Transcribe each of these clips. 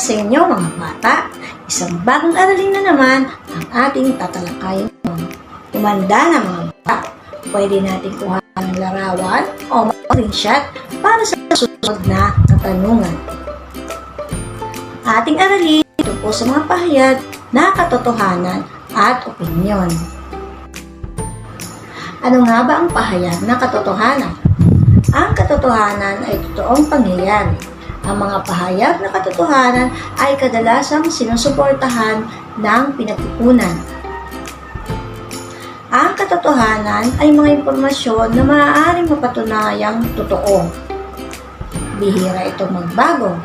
sa inyo mga bata. Isang bagong aralin na naman ang ating tatalakayin. Kumanda na mga bata. Pwede natin kuhanan ng larawan o mag-screenshot para sa susunod na katanungan. Ating aralin tungkol sa mga pahayag na katotohanan at opinyon. Ano nga ba ang pahayag na katotohanan? Ang katotohanan ay totoong pangyayari. Ang mga pahayag na katotohanan ay kadalasang sinusuportahan ng pinagkukunan. Ang katotohanan ay mga impormasyon na maaaring mapatunayang totoo. Bihira itong magbago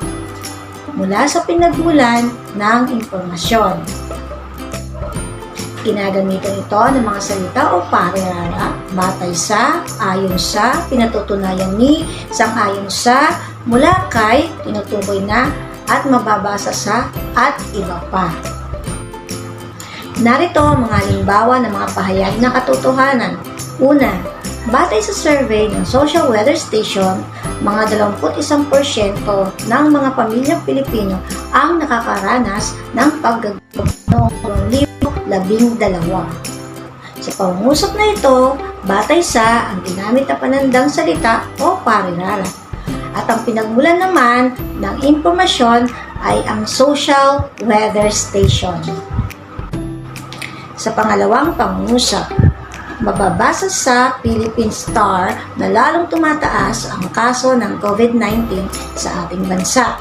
mula sa pinagmulan ng impormasyon. Ginagamitan ito ng mga salita o parirala, batay sa, ayon sa, pinatutunayan ni, sang-ayon sa, mula kay, tinutukoy na, at mababasa sa, at iba pa. Narito ang mga halimbawa ng mga pahayag na katotohanan. Una, batay sa survey ng Social Weather Station, mga 21% ng mga pamilyang Pilipino ang nakakaranas ng paggagamot noong 2012. Sa pangungusap na ito, batay sa ang ginamit na panandang salita o parirala. At ang pinagmulan naman ng impormasyon ay ang Social Weather Station. Sa pangalawang pangungusap, mababasa sa Philippine Star na lalong tumataas ang kaso ng COVID-19 sa ating bansa.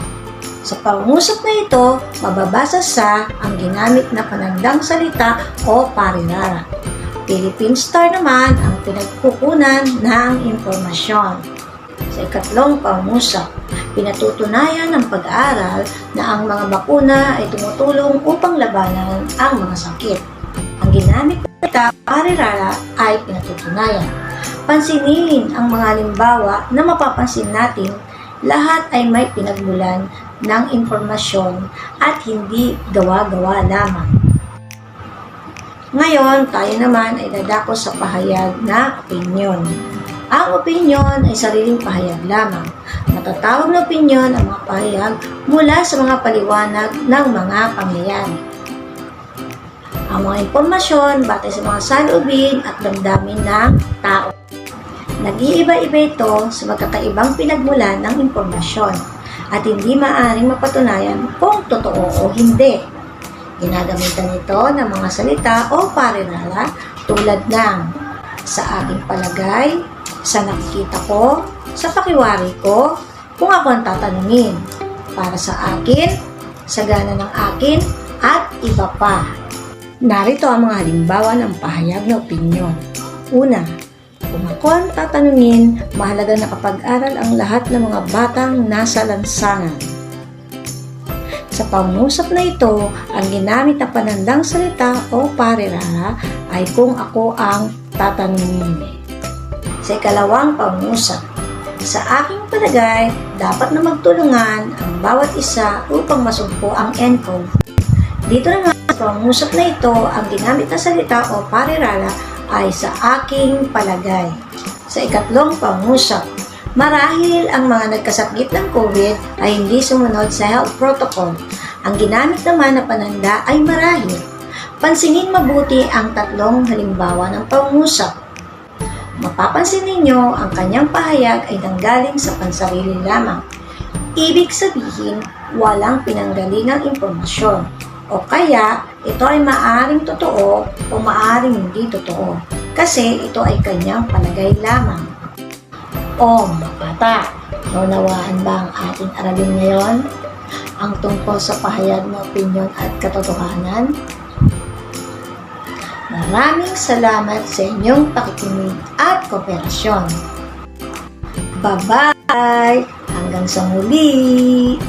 Sa pangungusap na ito, mababasa sa ang ginamit na panandang salita o parirala. Philippine Star naman ang pinagkukunan ng impormasyon. Sa ikatlong pangungusap, pinatutunayan ng pag-aaral na ang mga bakuna ay tumutulong upang labanan ang mga sakit. Ang ginamit na parirala ay pinatutunayan. Pansinin ang mga halimbawa na mapapansin natin, lahat ay may pinagmulan ng impormasyon at hindi gawa-gawa lamang. Ngayon, tayo naman ay dadako sa pahayag na opinyon. Ang opinyon ay sariling pahayag lamang. Matatawag na opinyon ang mga pahayag mula sa mga paliwanag ng mga pangyayari. Ang mga impormasyon batay sa mga saloobin at damdamin ng tao. Nag-iiba-iba ito sa magkakaibang pinagmulan ng impormasyon at hindi maaaring mapatunayan kung totoo o hindi. Ginagamitan ito ng mga salita o parirala tulad ng sa aking palagay, sa nakikita ko, sa pakiwari ko, kung ako ang tatanungin, para sa akin, sa gana ng akin, at iba pa. Narito ang mga halimbawa ng pahayag na opinyon. Una, kung ako ang tatanungin, mahalaga na kapag-aral ang lahat ng mga batang nasa lansangan. Sa pangungusap na ito, ang ginamit na panandang salita o parirala ay kung ako ang tatanungin. Sa ikalawang pangungusap, sa aking palagay, dapat na magtulungan ang bawat isa upang masugpo ang ENCOV. Dito naman sa pangungusap na ito, ang ginamit na salita o parirala ay sa aking palagay. Sa ikatlong pangungusap, marahil ang mga nagkasakit ng COVID ay hindi sumunod sa health protocol. Ang ginamit naman na pananda ay marahil. Pansinin mabuti ang tatlong halimbawa ng pangungusap. Mapapansin ninyo ang kanyang pahayag ay nanggaling sa pansarili lamang. Ibig sabihin, walang pinanggalingang impormasyon. O kaya, ito ay maaaring totoo o maaaring hindi totoo. Kasi ito ay kanyang palagay lamang. O mga bata, naunawaan ba ang ating aralin ngayon? Ang tungkol sa pahayag na opinyon at katotohanan? Maraming salamat sa inyong pakikinig at kooperasyon. Bye-bye! Hanggang sa muli!